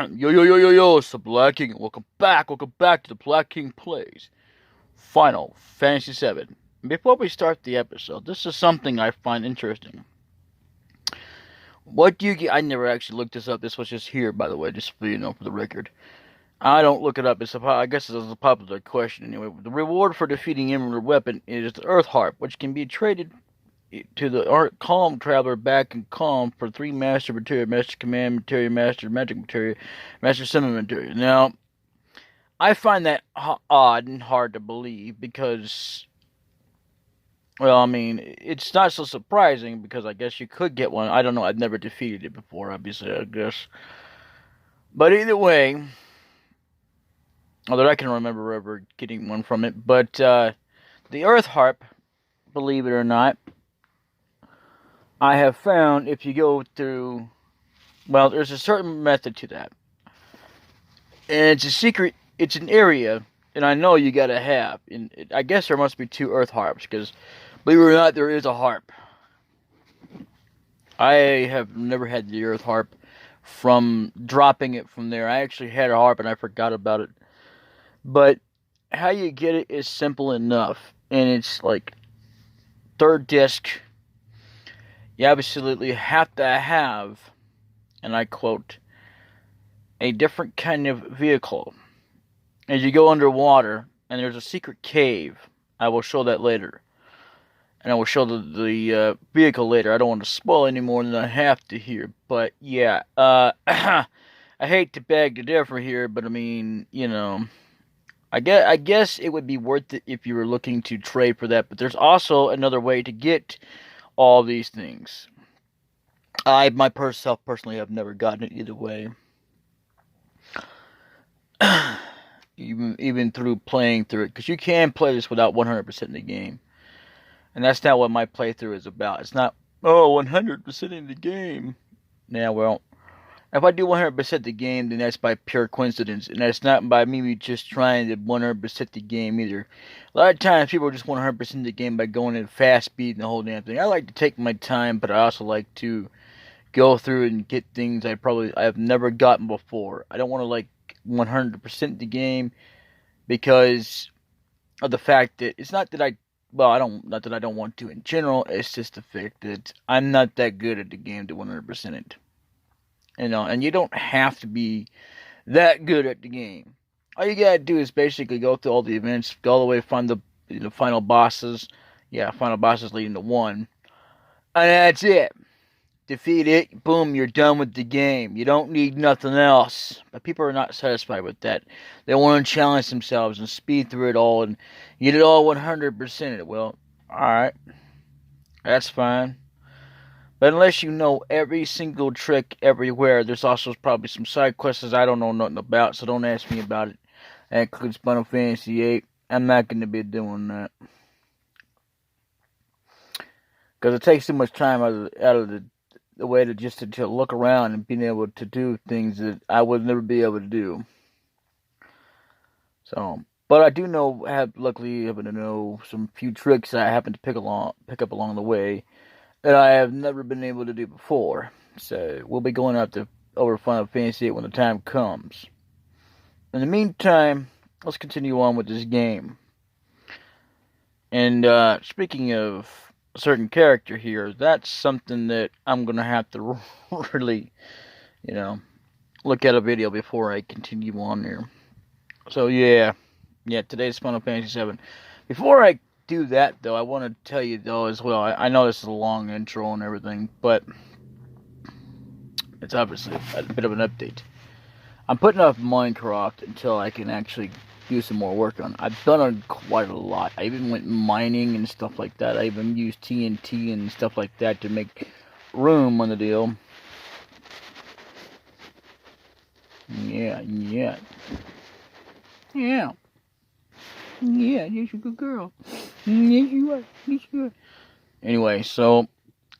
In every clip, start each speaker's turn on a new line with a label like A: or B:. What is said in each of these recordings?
A: time. Yo, it's DaBLackKing. Welcome back to the DaBLackKing Plays Final Fantasy VII. Before we start the episode, this is something I find interesting. What do you get? I never actually looked this up. This was just here, by the way, just for for the record. I don't look it up. I guess it's a popular question anyway. The reward for defeating Emerald Weapon is the Earth Harp, which can be traded to the Calm Traveler back in Calm for 3 Master Materia, Master Command Materia, Master Magic Materia, Master Summon Materia. Now, I find that odd and hard to believe because, well, I mean, it's not so surprising because I guess you could get one. I don't know. I've never defeated it before, obviously, I guess. But either way, although I can remember ever getting one from it, but the Earth Harp, believe it or not, I have found if you go through, well, there's a certain method to that. And it's a secret, it's an area, and I know you gotta have. And I guess there must be 2 Earth Harps, because believe it or not, there is a harp. I have never had the Earth Harp from dropping it from there. I actually had a harp and I forgot about it. But how you get it is simple enough. And it's like 3rd disc. You absolutely have to have, and I quote, a different kind of vehicle. As you go underwater, and there's a secret cave. I will show that later. And I will show the vehicle later. I don't want to spoil any more than I have to here. But yeah, I hate to beg to differ here, but I mean, I guess it would be worth it if you were looking to trade for that. But there's also another way to get all these things. I myself personally have never gotten it either way. even through playing through it, because you can play this without 100% in the game, and that's not what my playthrough is about. It's not 100% in the game. Now, well, if I do 100% the game, then that's by pure coincidence, and that's not by me just trying to 100% the game either. A lot of times people just 100% the game by going in fast speed and the whole damn thing. I like to take my time, but I also like to go through and get things I have never gotten before. I don't want to 100% the game because of the fact that it's not that not that I don't want to in general. It's just the fact that I'm not that good at the game to 100% it. And you don't have to be that good at the game. All you gotta do is basically go through all the events, go all the way, find the final bosses. Yeah, final bosses leading to 1. And that's it. Defeat it, boom, you're done with the game. You don't need nothing else. But people are not satisfied with that. They want to challenge themselves and speed through it all and get it all 100%. Well, alright. That's fine. But unless you know every single trick everywhere, there's also probably some side quests I don't know nothing about, so don't ask me about it. That includes Final Fantasy VIII. I'm not going to be doing that. Because it takes too much time out of the way to look around and being able to do things that I would never be able to do. So, but I do luckily happen to know some few tricks I happen to pick up along the way that I have never been able to do before. So, we'll be going over Final Fantasy VIII when the time comes. In the meantime, let's continue on with this game. And, speaking of a certain character here, that's something that I'm going to have to really, look at a video before I continue on here. So, yeah, today's Final Fantasy VII. Before I do that, though, I want to tell you, though, as well, I know this is a long intro and everything, but it's obviously a bit of an update. I'm putting off Minecraft until I can actually do some more work on it. I've done it quite a lot. I even went mining and stuff like that. I even used TNT and stuff like that to make room on the deal. Yeah. Yeah, you're a good girl. Yes, you are. Anyway, so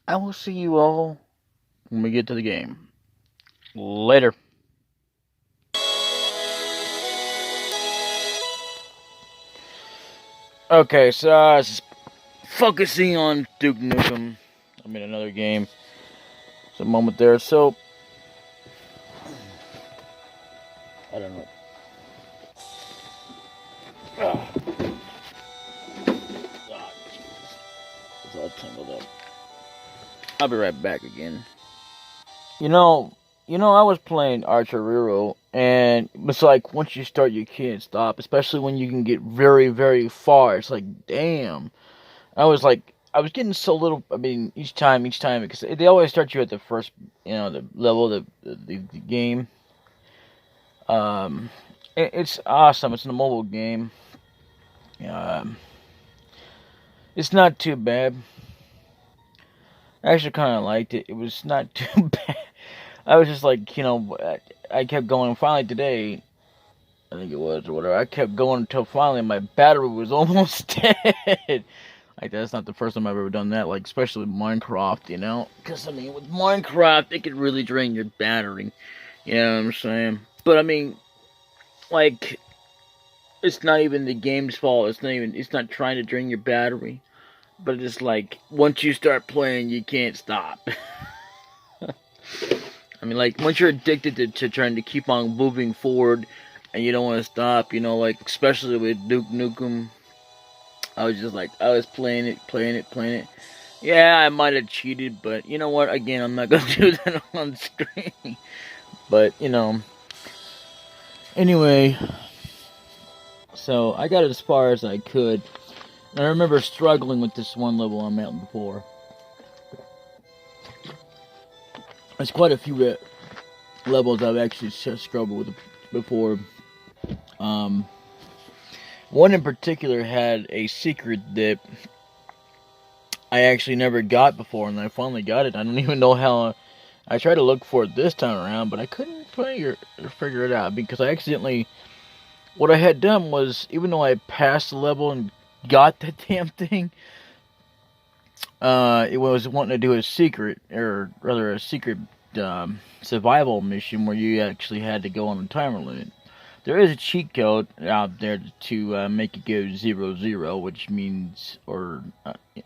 A: I will see you all when we get to the game. Later. Okay, so just focusing on Duke Nukem. I'm in another game. It's a moment there. So I don't know. Oh, Jesus. It's all tangled up. I'll be right back again. You know, I was playing Archerero, and it's like once you start, you can't stop. Especially when you can get very, very far. It's like, damn. I was getting so little. I mean, each time, because they always start you at the first, the level of the game. It's awesome. It's a mobile game. Um, it's not too bad. I actually kind of liked it. It was not too bad. I was just like, I kept going. Finally today, I think it was or whatever. I kept going until finally my battery was almost dead. Like that's not the first time I've ever done that. Like especially with Minecraft, because I mean with Minecraft it could really drain your battery. You know what I'm saying? But I mean, like it's not even the game's fault. It's not trying to drain your battery. But it's like once you start playing, you can't stop. I mean, like once you're addicted to trying to keep on moving forward, and you don't want to stop, like especially with Duke Nukem, I was playing it. Yeah, I might have cheated, but you know what? Again, I'm not gonna do that on screen. But anyway, so I got as far as I could. And I remember struggling with this one level on Mountain before. There's quite a few levels I've actually struggled with before. One in particular had a secret that I actually never got before, and I finally got it. I don't even know how. I tried to look for it this time around, but I couldn't figure it out because I accidentally. What I had done was, even though I passed the level and got the damn thing, it was wanting to do a secret, or rather a secret survival mission where you actually had to go on a timer limit. There is a cheat code out there to make it go 0-0, which means, or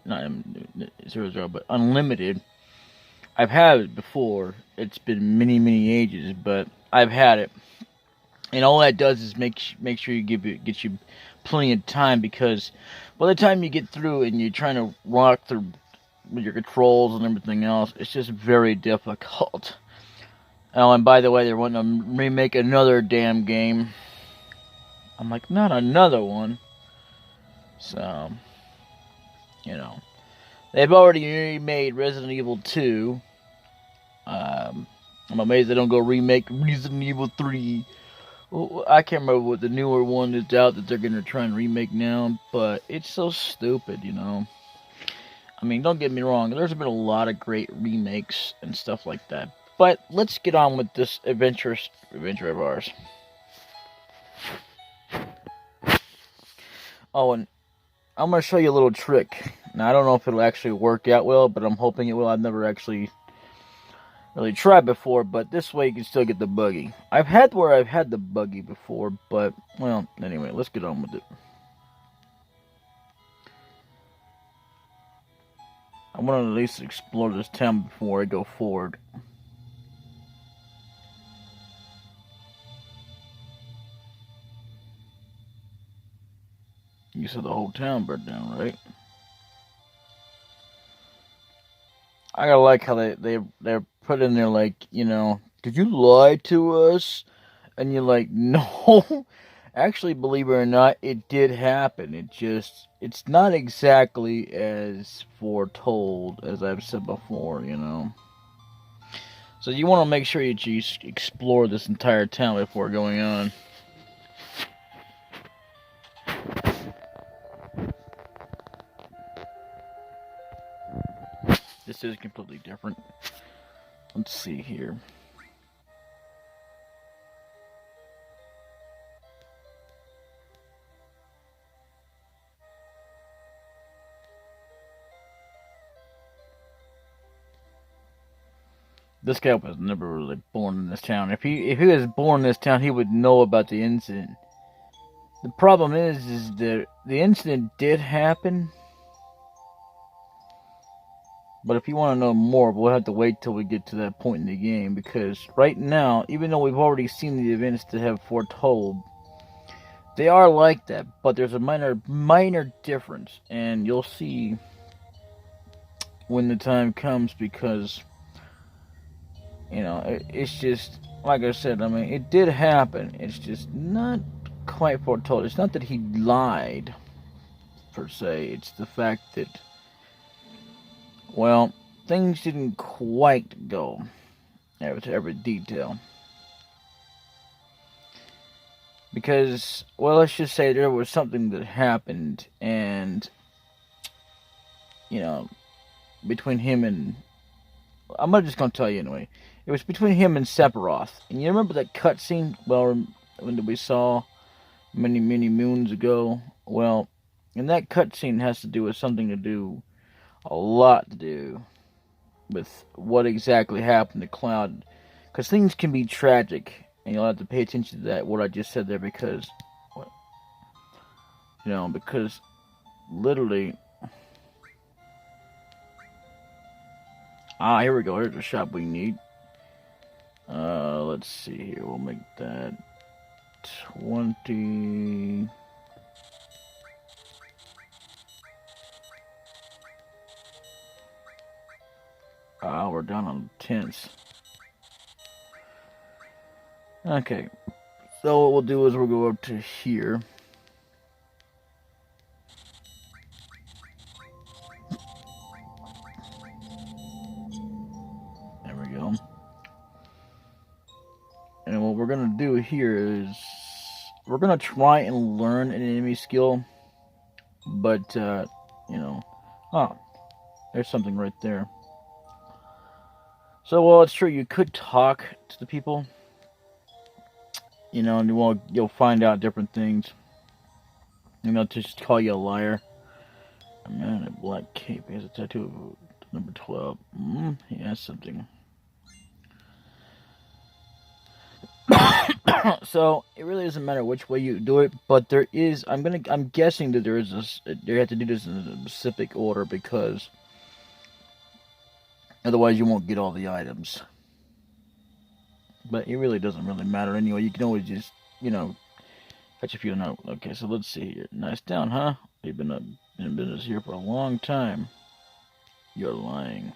A: not 0-0, but unlimited. I've had it before. It's been many, many ages, but I've had it. And all that does is make sure get you plenty of time, because by the time you get through and you're trying to walk through with your controls and everything else, it's just very difficult. Oh, and by the way, they're wanting to remake another damn game. I'm like, not another one. So, they've already remade Resident Evil 2. I'm amazed they don't go remake Resident Evil 3. Well, I can't remember what the newer one is out that they're going to try and remake now, but it's so stupid, I mean, don't get me wrong, there's been a lot of great remakes and stuff like that. But let's get on with this adventure of ours. Oh, and I'm going to show you a little trick. Now, I don't know if it'll actually work out well, but I'm hoping it will. I've never actually really tried before, but this way you can still get the buggy. I've had the buggy before, but, well, anyway, let's get on with it. I want to at least explore this town before I go forward. You said the whole town burned down, right? I gotta like how they're put in there like, did you lie to us? And you're like, no. Actually, believe it or not, it did happen. It's not exactly as foretold as I've said before, So you want to make sure you explore this entire town before going on. This is completely different. Let's see here. This guy was never really born in this town. If he was born in this town, he would know about the incident. The problem is that the incident did happen. But if you want to know more, we'll have to wait till we get to that point in the game, because right now, even though we've already seen the events that have foretold, they are like that, but there's a minor difference, and you'll see when the time comes, because it's just like I said. I mean, it did happen. It's just not quite foretold. It's not that he lied per se. It's the fact that, well, things didn't quite go to every detail. Because, well, let's just say there was something that happened, and, between him and... I'm just going to tell you anyway. It was between him and Sephiroth. And you remember that cutscene, well, when we saw many, many moons ago? Well, and that cutscene has to do with a lot to do with what exactly happened to Cloud. Because things can be tragic, and you'll have to pay attention to that, what I just said there, because, because literally... here we go. Here's the shop we need. Let's see here. We'll make that 20... we're down on tenths. Okay. So what we'll do is we'll go up to here. There we go. And what we're going to do here is we're going to try and learn an enemy skill. But, oh, there's something right there. So, well, it's true, you could talk to the people, and you'll find out different things. And they'll just call you a liar. A man in a black cape, he has a tattoo of number 12. He has something. So, it really doesn't matter which way you do it, but there is, I'm guessing that you have to do this in a specific order, because otherwise you won't get all the items. But it really doesn't really matter anyway. You can always just, catch a few. No. Okay, so let's see here. Nice down, huh? You've been in business here for a long time. You're lying.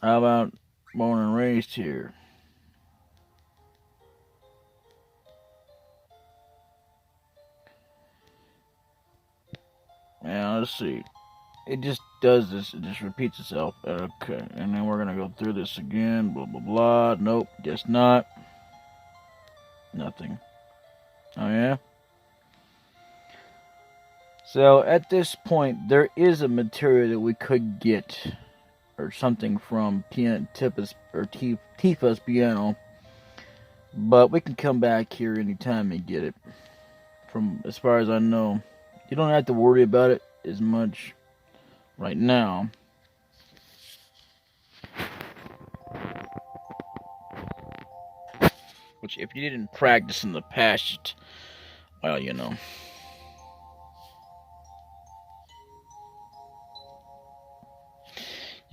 A: How about born and raised here? Yeah, let's see. It just does this. It just repeats itself. Okay, and then we're gonna go through this again. Blah blah blah. Nope, guess not. Nothing. Oh yeah. So at this point, there is a material that we could get, or something from Tifa's piano, but we can come back here anytime and get it. From as far as I know, you don't have to worry about it as much right now. Which, if you didn't practice in the past, well, you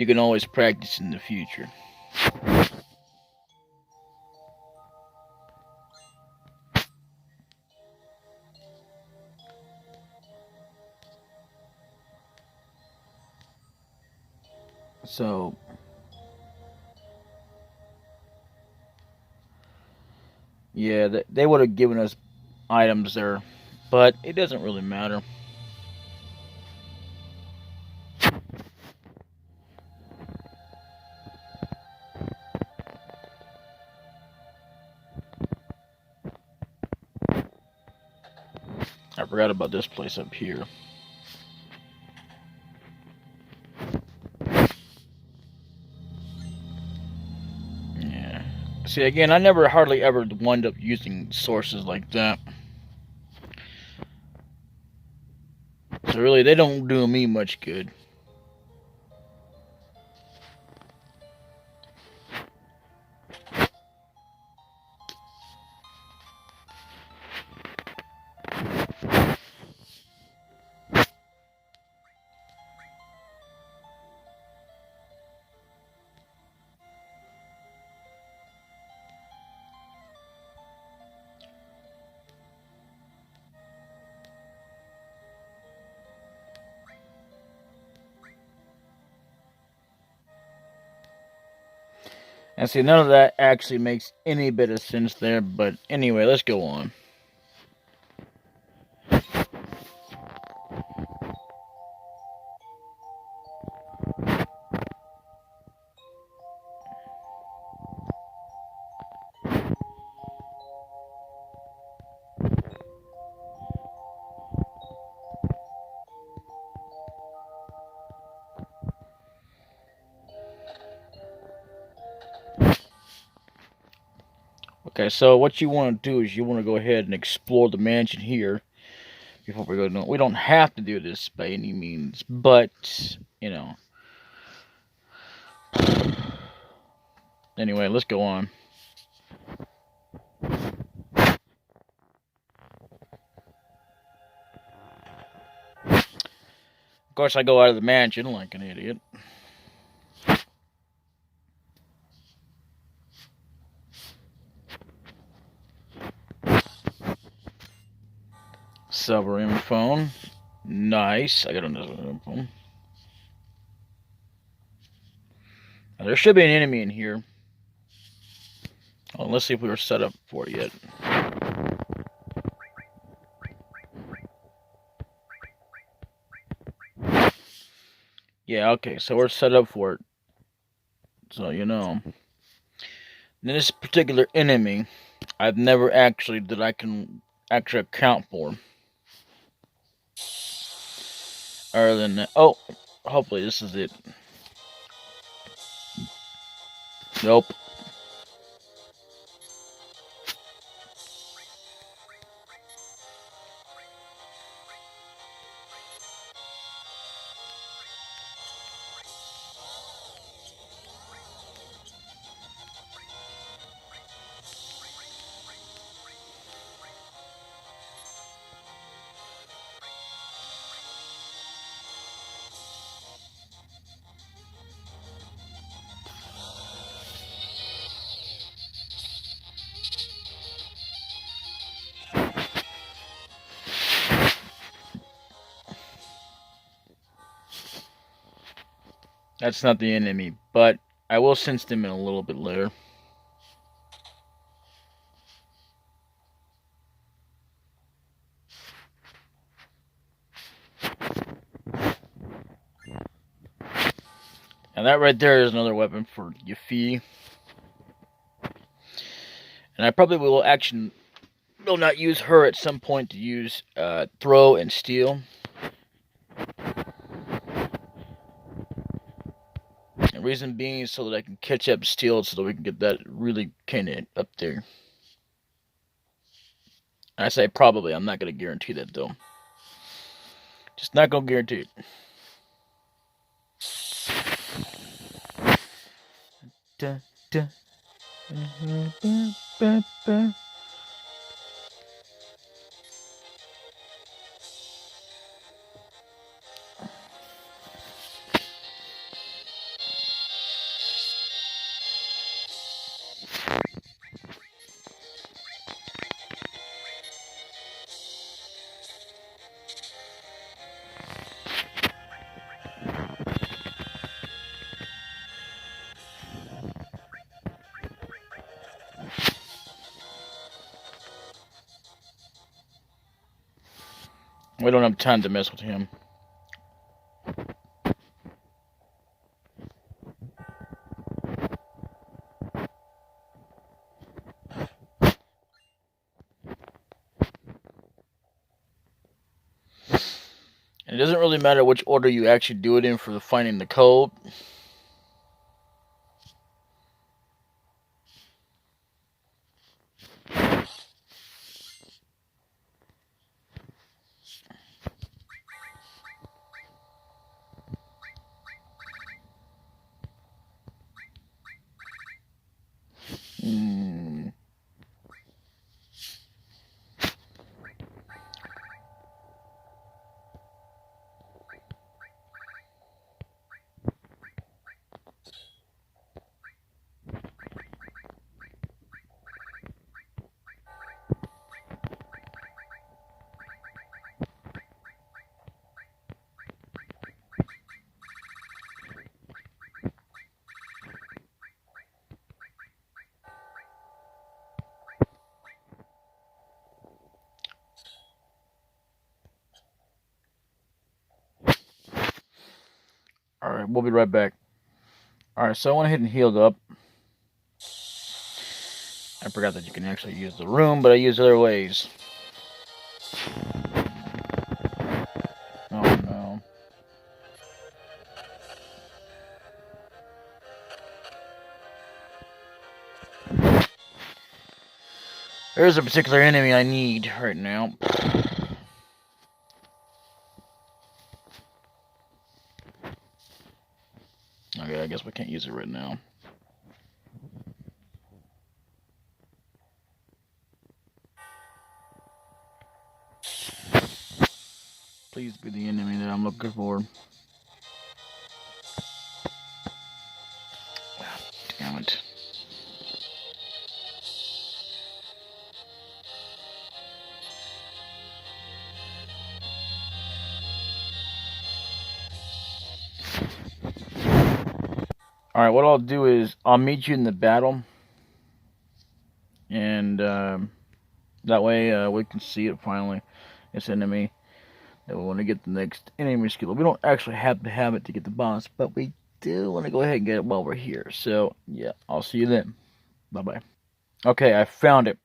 A: can always practice in the future. So, yeah, they would have given us items there, but it doesn't really matter. I forgot about this place up here. Yeah. See, again, I never hardly ever wound up using sources like that. So really, they don't do me much good. And see, none of that actually makes any bit of sense there, but anyway, let's go on. Okay, so what you want to do is you want to go ahead and explore the mansion here before we go. No, we don't have to do this by any means, but you know. Anyway, let's go on. Of course, I go out of the mansion like an idiot. Submarine phone. Nice. I got another phone. Now, there should be an enemy in here. Oh, let's see if we were set up for it yet. Yeah, okay, so we're set up for it. So, you know. This particular enemy, I've never actually, that I can actually account for. Other than that. Oh, hopefully this is it. Nope. That's not the enemy, but I will sense them in a little bit later. And that right there is another weapon for Yuffie. And I probably will not use her at some point to use throw and steal. The reason being is so that I can catch up steal so that we can get that really kind of up there. I say probably, I'm not going to guarantee that though. Just not going to guarantee it. Da, da. We don't have time to mess with him. And it doesn't really matter which order you actually do it in for finding the code. Alright, we'll be right back. Alright, so I went ahead and healed up. I forgot that you can actually use the room, but I use other ways. Oh no. There's a particular enemy I need right now. Okay, I guess we can't use it right now. Please be the enemy that I'm looking for. Damn it. Alright, what I'll do is I'll meet you in the battle. And that way we can see it finally. This enemy. That we want to get the next enemy skill. We don't actually have to have it to get the boss, but we do want to go ahead and get it while we're here. So, yeah, I'll see you then. Bye-bye. Okay, I found it.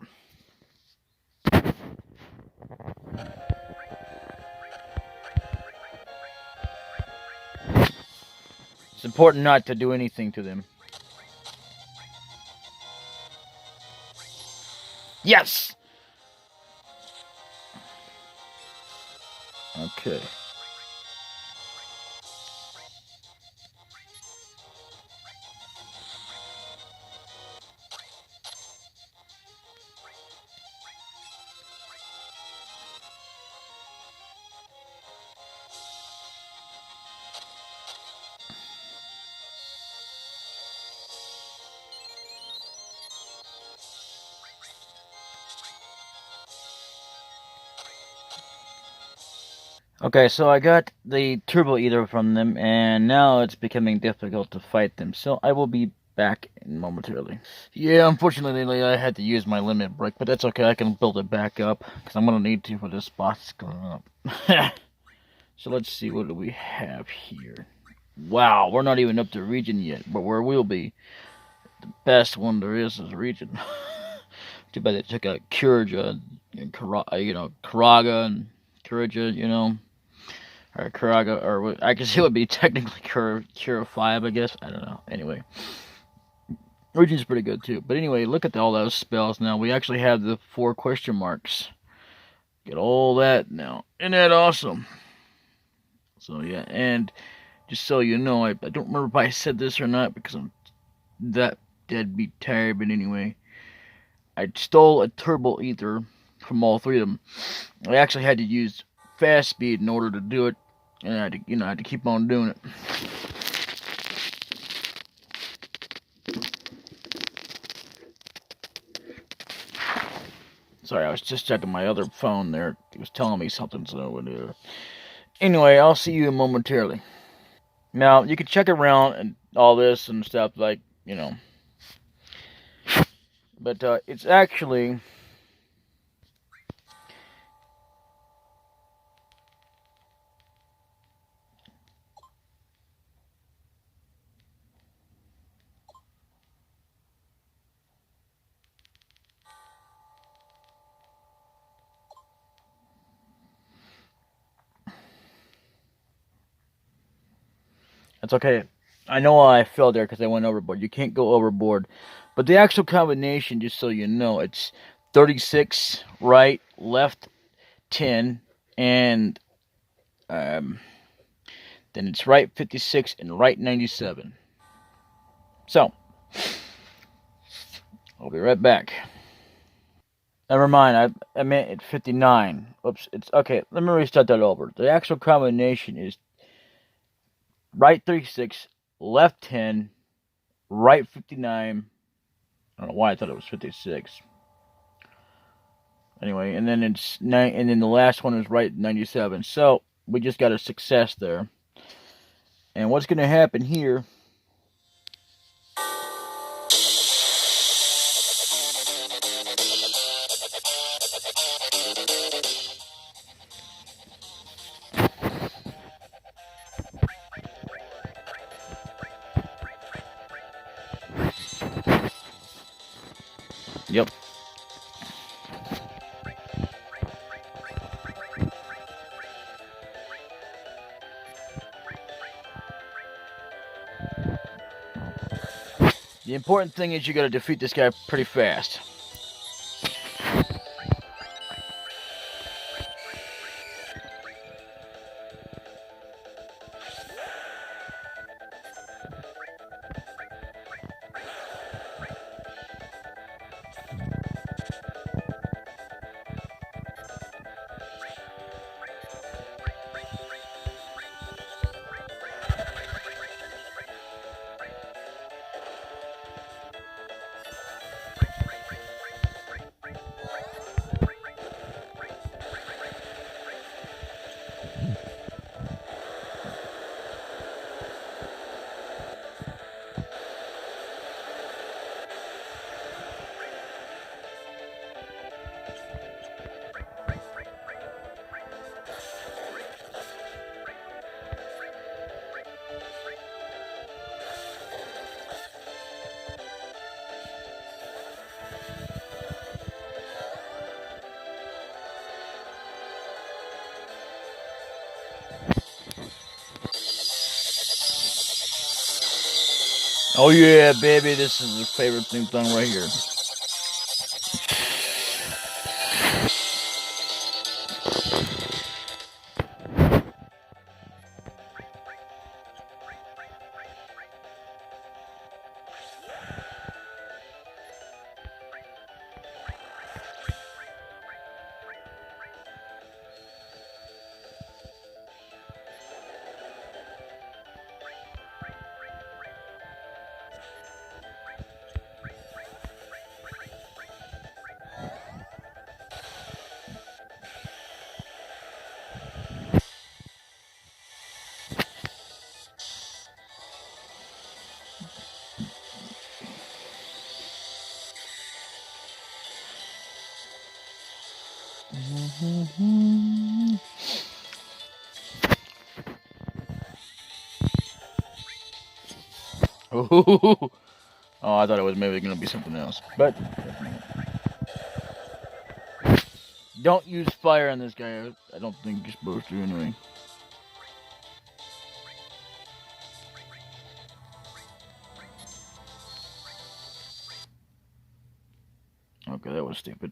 A: It's important not to do anything to them. Yes! Okay. Okay, so I got the Turbo Eater from them, and now it's becoming difficult to fight them. So I will be back momentarily. Yeah, unfortunately, I had to use my limit break, but that's okay. I can build it back up, because I'm going to need to for this boss going up. So let's see, what do we have here? Wow, we're not even up to region yet, but where we'll be. The best one there is region. Too bad they took out Kuraja and Karaga and Kuraja, or Karaga, or I guess it would be technically Cura 5, I guess. I don't know. Anyway, region's pretty good too. But anyway, look at all those spells now. We actually have the 4 question marks. Get all that now. Isn't that awesome? So yeah, and just so you know, I don't remember if I said this or not because I'm that deadbeat tired, but anyway, I stole a turbo ether from all 3 of them. I actually had to use fast speed in order to do it, and I had to keep on doing it. Sorry, I was just checking my other phone there. It was telling me something, so anyway, I'll see you momentarily. Now, you can check around and all this and stuff, but it's actually That's okay. I know I fell there because I went overboard. You can't go overboard. But the actual combination, just so you know, it's 36 right, left 10, and then it's right 56 and right 97. So, I'll be right back. Never mind, I meant at 59. Oops, it's okay. Let me restart that over. The actual combination is right 36, left 10, right 59. I don't know why I thought it was 56. Anyway, and then and then the last one is right 97. So we just got a success there. And what's going to happen here? Yep. The important thing is you got to defeat this guy pretty fast. Oh yeah, baby, this is the favorite thing done right here. Oh, I thought it was maybe going to be something else. But don't use fire on this guy. I don't think you're supposed to anyway. Okay, that was stupid.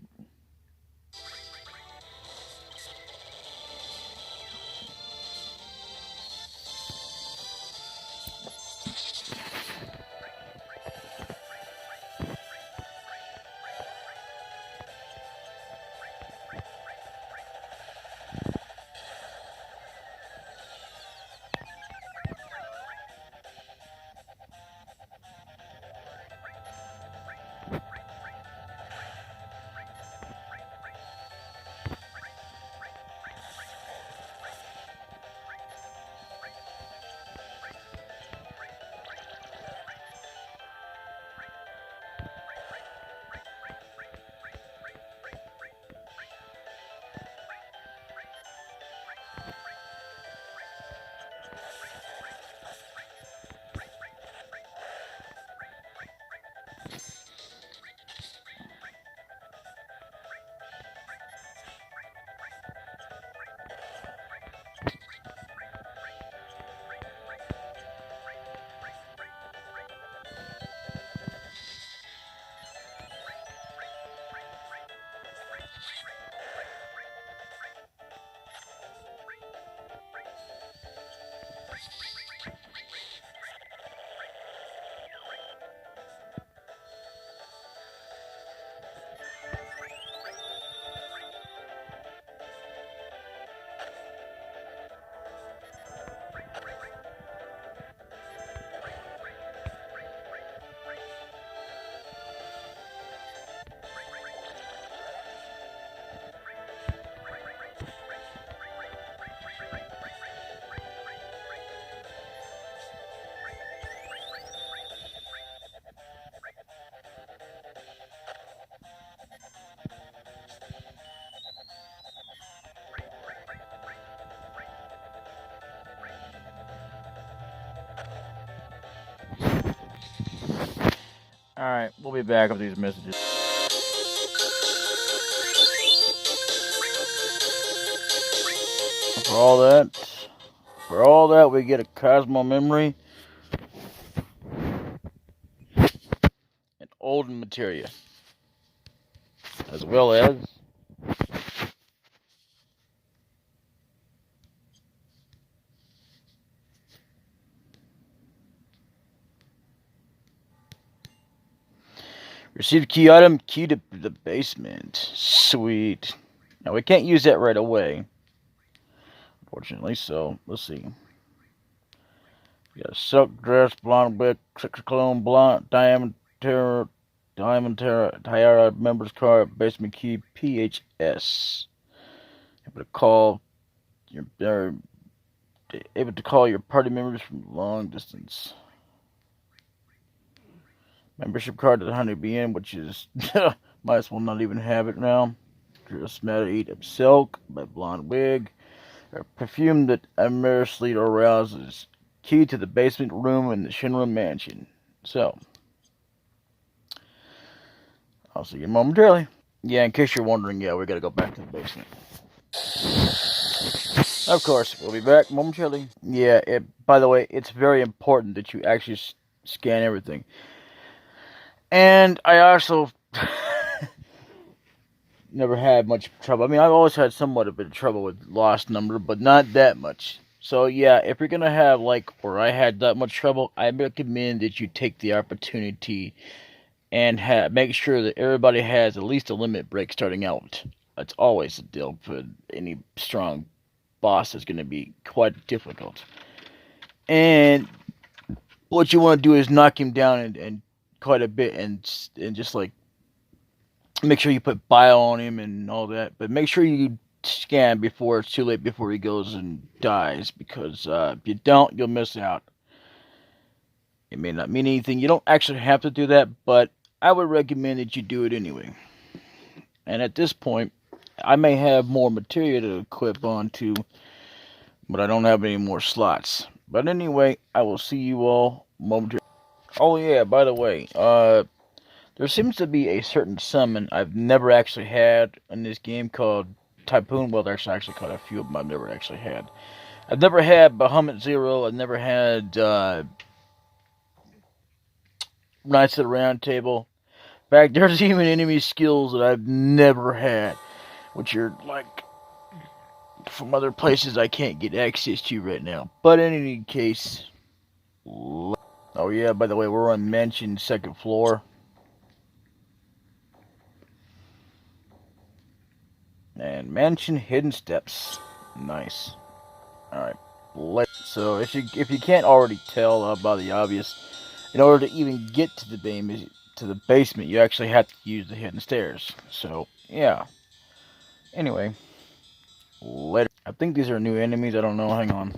A: Alright, we'll be back with these messages. For all that, we get a Cosmo memory and Olden materia, as well as receive key item, key to the basement. Sweet. Now we can't use that right away, unfortunately. So let's see. We got a silk dress, blonde wig, cologne, blonde, diamond Tiara members card, basement key, PHS. Able to call your party members from long distance. Membership card to the Honeybee, which is might as well not even have it now. Dress matter, eat up silk by blonde wig. A perfume that amorously arouses. Key to the basement room in the Shinra mansion. So, I'll see you momentarily. Yeah, in case you're wondering, yeah, we gotta go back to the basement. Of course, we'll be back momentarily. Yeah, by the way, it's very important that you actually scan everything. And I also never had much trouble. I mean, I've always had somewhat of a bit of trouble with lost number, but not that much. So yeah, if you're gonna have where I had that much trouble, I recommend that you take the opportunity and make sure that everybody has at least a limit break starting out. That's always a deal for any strong boss. Is going to be quite difficult. And what you want to do is knock him down and quite a bit, and just make sure you put bio on him and all that. But make sure you scan before it's too late, before he goes and dies, because if you don't, you'll miss out. It may not mean anything. You don't actually have to do that, but I would recommend that you do it anyway. And at this point, I may have more material to equip onto, but I don't have any more slots. But anyway, I will see you all momentarily. Oh yeah, by the way, there seems to be a certain summon I've never actually had in this game called Typhoon. Well, there's actually quite a few of them I've never actually had. I've never had Bahamut Zero. I've never had Knights of the Round Table. In fact, there's even enemy skills that I've never had, which are from other places I can't get access to right now. But in any case, oh yeah, by the way, we're on Mansion 2nd floor. And Mansion Hidden Steps. Nice. Alright. So if you can't already tell by the obvious, in order to even get to the basement, you actually have to use the hidden stairs. So yeah. Anyway, later. I think these are new enemies. I don't know. Hang on.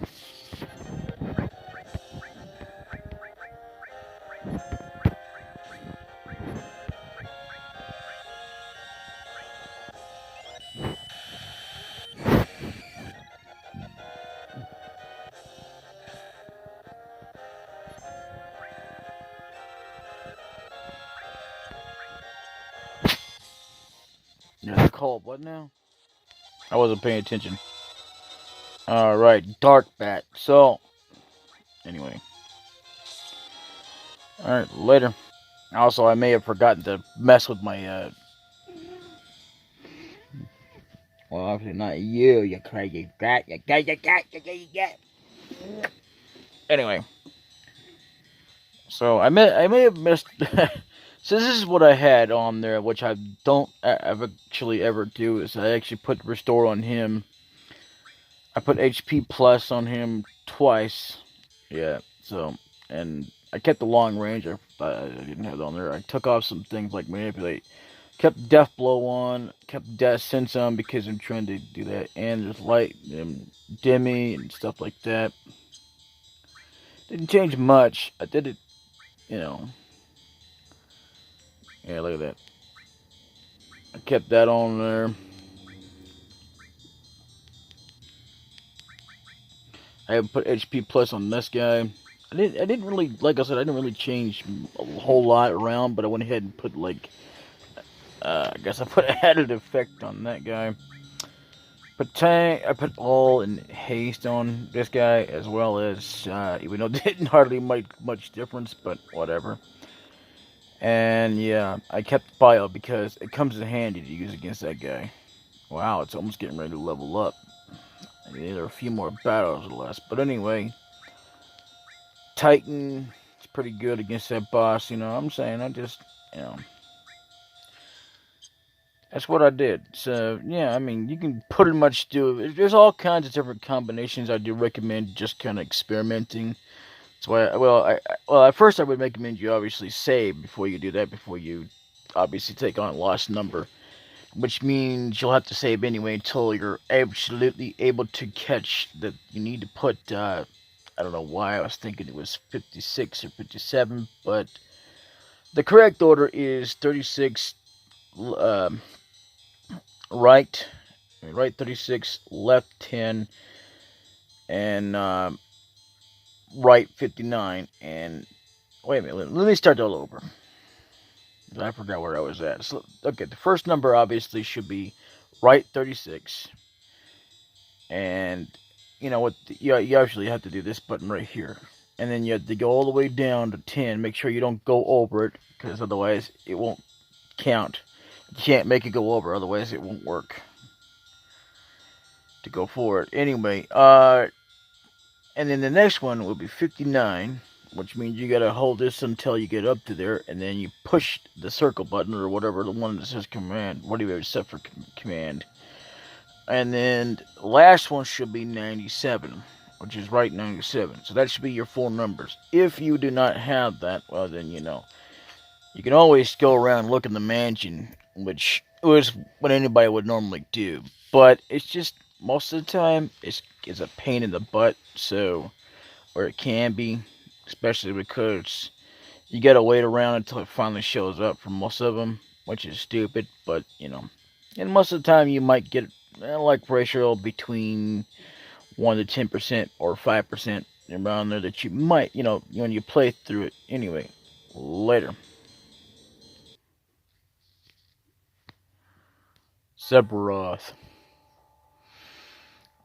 A: Yeah, called what now? I wasn't paying attention. Alright, Dark Bat. So, anyway. Alright, later. Also, I may have forgotten to mess with my, well, obviously not you crazy rat. You got. Anyway. So, I may have missed... So this is what I had on there, which I don't actually ever do, is I actually put Restore on him. I put HP Plus on him twice. Yeah, so, and I kept the long range. I didn't have it on there. I took off some things like Manipulate. Kept Death Blow on. Kept Death Sense on because I'm trying to do that. And there's Light and Demi and stuff like that. Didn't change much. I did it, Yeah, look at that. I kept that on there. I haven't put HP Plus on this guy. I didn't really, like I said, I didn't really change a whole lot around, but I went ahead and put I guess I put an added effect on that guy. I put all in haste on this guy as well as even though it didn't hardly make much difference, but whatever. And yeah, I kept bio because it comes in handy to use against that guy. Wow, it's almost getting ready to level up. I mean, there are a few more battles left, but anyway, Titan is pretty good against that boss. You know what I'm saying? I just, you know, that's what I did. So yeah, I mean, you can pretty much do it. There's all kinds of different combinations. I do recommend just kind of experimenting. That's why. Well, at first I would recommend you obviously save before you do that. Before you obviously take on a lost number, which means you'll have to save anyway until you're absolutely able to catch that. You need to put. I don't know why I was thinking it was 56 or 57, but the correct order is 36. Um, right, right 36, left 10, and right 59. And wait a minute, let me start all over. I forgot where I was at. So, okay, the first number obviously should be right 36, and you know what? You actually have to do this button right here, and then you have to go all the way down to 10. Make sure you don't go over it, because otherwise it won't count. You can't make it go over, otherwise it won't work to go forward. Anyway, and then the next one will be 59, which means you gotta hold this until you get up to there, and then you push the circle button or whatever, the one that says command, whatever you set for command. And then the last one should be 97, which is right 97. So that should be your full numbers. If you do not have that, well then you know. You can always go around and look in the mansion, which is what anybody would normally do. But it's just most of the time it's a pain in the butt. So, or it can be, especially because you gotta wait around until it finally shows up for most of them, which is stupid. But you know, and most of the time you might get like ratio between 1 to 10% or 5% around there that you might, you know, when you play through it. Anyway, later. Sephiroth.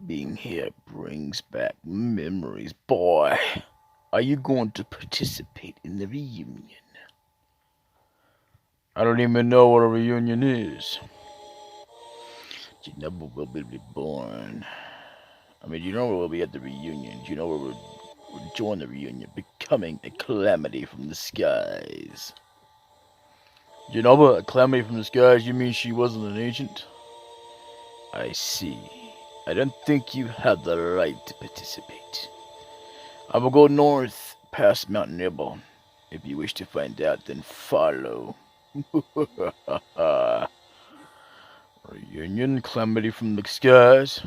A: Being here brings back memories. Boy, are you going to participate in the reunion? I don't even know what a reunion is. Genoa will be reborn. I mean, you know where we'll be at the reunion. You know where we'll join the reunion, becoming a calamity from the skies. Genoa, a calamity from the skies? You mean she wasn't an agent? I see. I don't think you have the right to participate. I will go north past Mount Nibble. If you wish to find out, then follow. Reunion, calamity from the skies.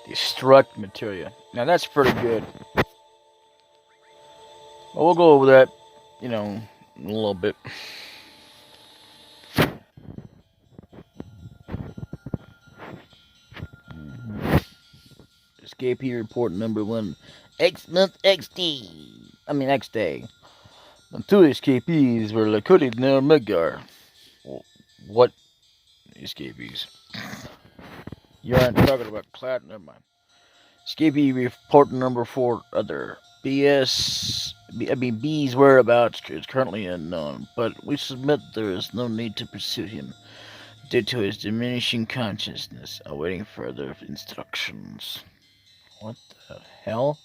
A: Destruct materia. Now that's pretty good. Well, we'll go over that, you know, in a little bit. Escapee report number 1. X month XD. I mean X day. The 2 escapees were located near Midgar. What escapees? You aren't talking about Cloud? Never mind. Escapee report number 4. Other. B's whereabouts is currently unknown, but we submit there is no need to pursue him due to his diminishing consciousness, awaiting further instructions. What the hell?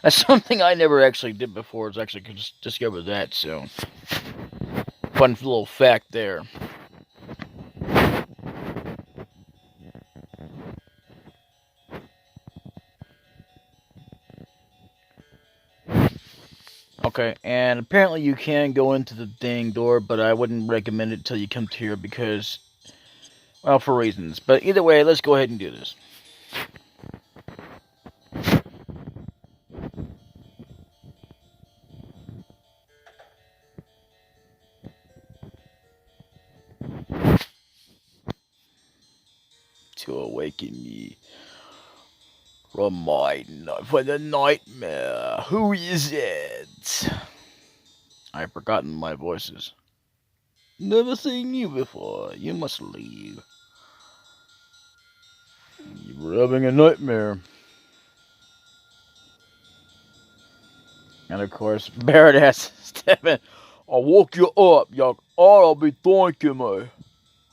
A: That's something I never actually did before. It's actually just discovered that, so fun little fact there. Okay, and apparently you can go into the dang door, but I wouldn't recommend it until you come to here because, well, for reasons. But either way, let's go ahead and do this. to awaken me from the nightmare. Who is it? I've forgotten my voices. Never seen you before. You must leave. You were having a nightmare. And of course, Barrett has to step in. I woke you up. You ought to be thanking me.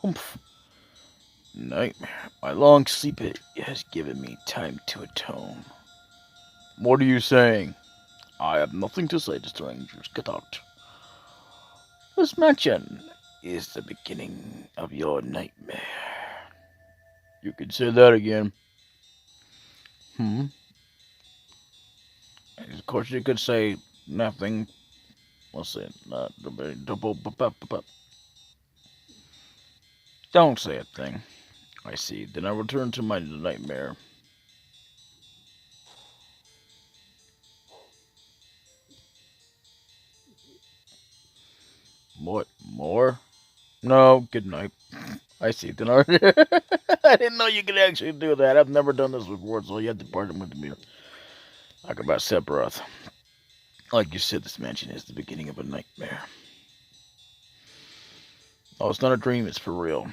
A: Humph. Nightmare. My long sleep has given me time to atone. What are you saying? I have nothing to say to strangers. Get out. This mansion is the beginning of your nightmare. You can say that again. Of course, you could say nothing. Let's say not. Don't say a thing. I see. Then I return to my nightmare. What? More? No, good night. I see. Then I didn't know you could actually do that. I've never done this before, so you have to pardon with me. Talk about Sephiroth. Like you said, this mansion is the beginning of a nightmare. Oh, it's not a dream, it's for real.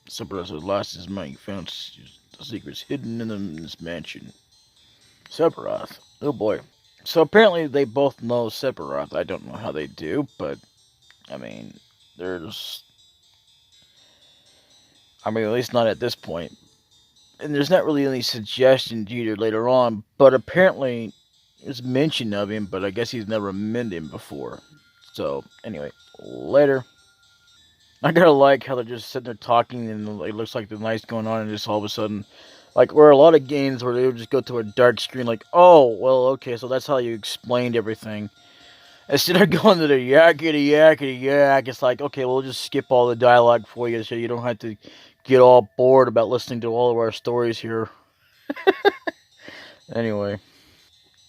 A: Sephiroth has lost his mind. He found the secrets hidden in this mansion. Sephiroth? Oh boy. So apparently they both know Sephiroth. I don't know how they do, but I mean, at least not at this point. And there's not really any suggestions either later on, but apparently there's mention of him, but I guess he's never met him before. So, anyway, later. I gotta like how they're just sitting there talking and it looks like the night's going on and just all of a sudden, like, where a lot of games where they would just go to a dark screen like, oh, well, okay, so that's how you explained everything. Instead of going to the yakety yakety yak, it's like, okay, we'll just skip all the dialogue for you so you don't have to get all bored about listening to all of our stories here. Anyway.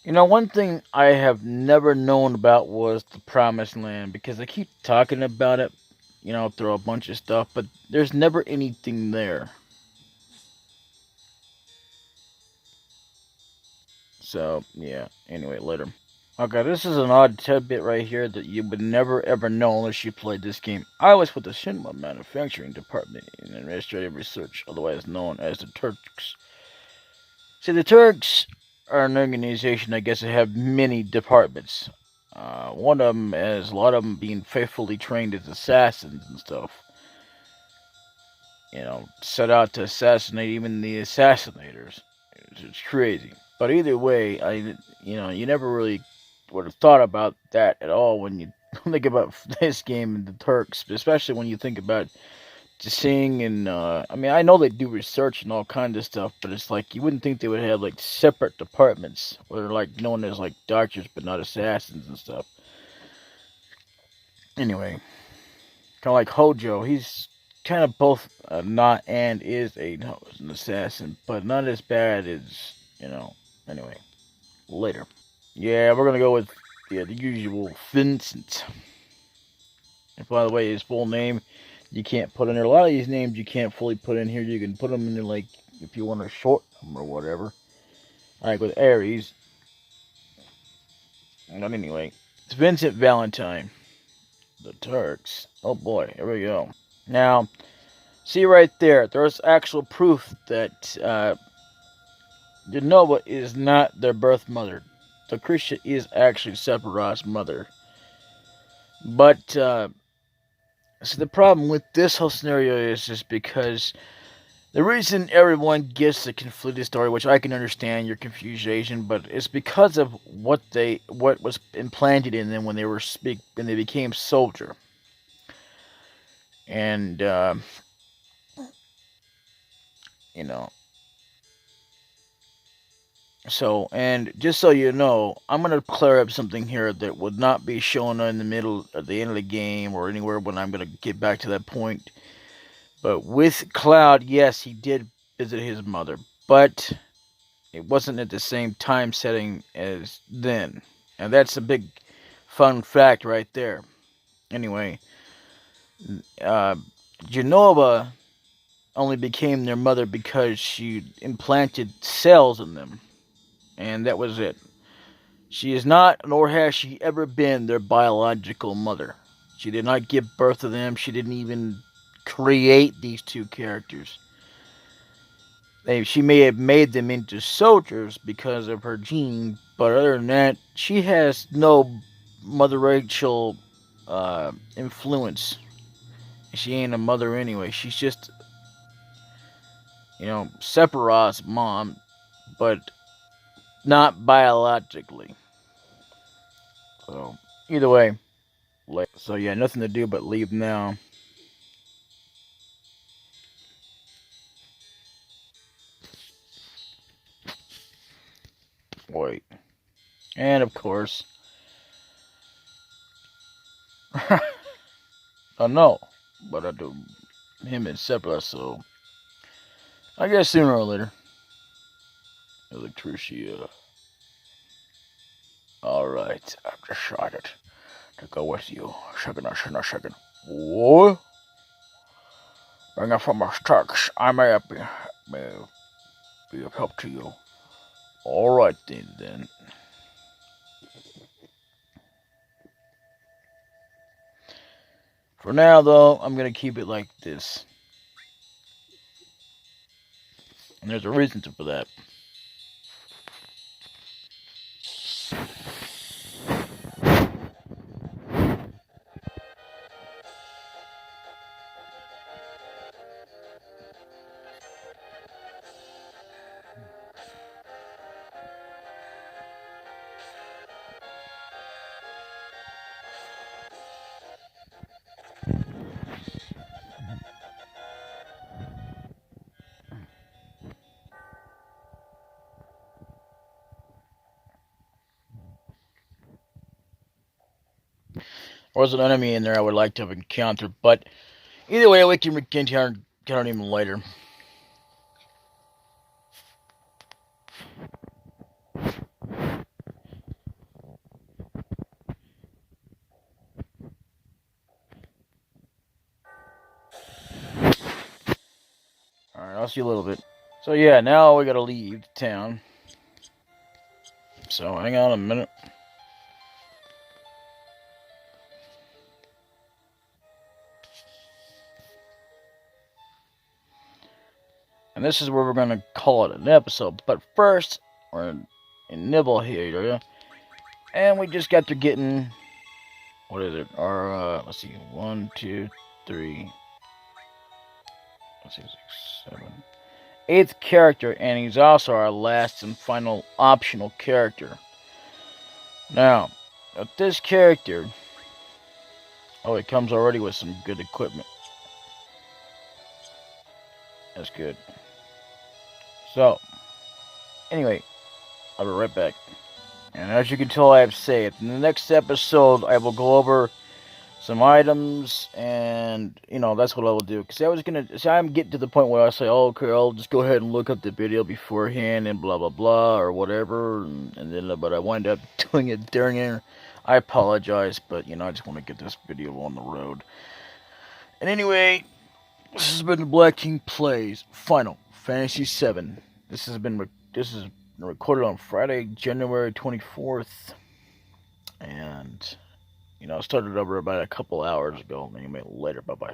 A: You know, one thing I have never known about was the Promised Land because they keep talking about it, through a bunch of stuff, but there's never anything there. So, yeah, anyway, later. Okay, this is an odd tidbit right here that you would never ever know unless you played this game. I was with the Cinema Manufacturing Department in Administrative Research, otherwise known as the Turks. See, the Turks are an organization, I guess, that have many departments. One of them has a lot of them being faithfully trained as assassins and stuff. Set out to assassinate even the assassinators. It's crazy. But either way, you never really would have thought about that at all when you think about this game and the Turks, especially when you think about just seeing and I know they do research and all kinds of stuff, but it's like you wouldn't think they would have like separate departments where they're like known as like doctors but not assassins and stuff. Anyway, kind of like Hojo, he's kind of both not and is an assassin, but not as bad as Anyway, later. Yeah, we're gonna go with the usual Vincent. And by the way, his full name you can't put in there. A lot of these names you can't fully put in here. You can put them in there, like, if you want to short them or whatever. Alright, with Aries. But anyway, it's Vincent Valentine. The Turks. Oh boy, here we go. Now, see right there, there's actual proof that Genova is not their birth mother. Lucretia is actually Sephiroth's mother. But, so the problem with this whole scenario is just because the reason everyone gets the conflicted story, which I can understand your confusion, but it's because of what was implanted in them when they became soldier, and you know. So, and just so you know, I'm gonna clear up something here that would not be shown in the middle, at the end of the game, or anywhere when I'm gonna get back to that point. But with Cloud, yes, he did visit his mother, but it wasn't at the same time setting as then. And that's a big fun fact right there. Anyway, uh, Genova only became their mother because she implanted cells in them, and that was it. She is not, nor has she ever been, their biological mother. She did not give birth to them. She didn't even create these two characters. She may have made them into soldiers because of her gene, but other than that, she has no Mother Rachel influence. She ain't a mother anyway. She's just, Sephiroth's mom, but not biologically. So, either way. So, yeah, nothing to do but leave now. Wait. And, of course, I know, but I do him and Sephiroth, so I guess sooner or later. Electricia. Alright, I've decided to go with you. Second. What? Bring it from my stacks. I may be of help to you. Alright then. For now, though, I'm going to keep it like this. And there's a reason for that. There was an enemy in there I would like to have encountered, but either way, we can encounter him later. Alright, I'll see you a little bit. So yeah, now we gotta leave town. So hang on a minute. And this is where we're gonna call it an episode. But first, we're in Nibble here, and we just got to getting, what is it? Our let's see, 1, 2, 3. Let's see, 6, 7. 8th character, and he's also our last and final optional character. Now, with this character, it comes already with some good equipment. That's good. So, anyway, I'll be right back. And as you can tell, I have saved. In the next episode, I will go over some items, and that's what I will do. Because I'm getting to the point where I say, okay, I'll just go ahead and look up the video beforehand and blah blah blah or whatever, but I wind up doing it during it. I apologize, but I just want to get this video on the road. And anyway, this has been DaBLackKing Plays Final Fantasy VII. This is recorded on Friday, January 24th, and I started over about a couple hours ago. Anyway, later. Bye-bye.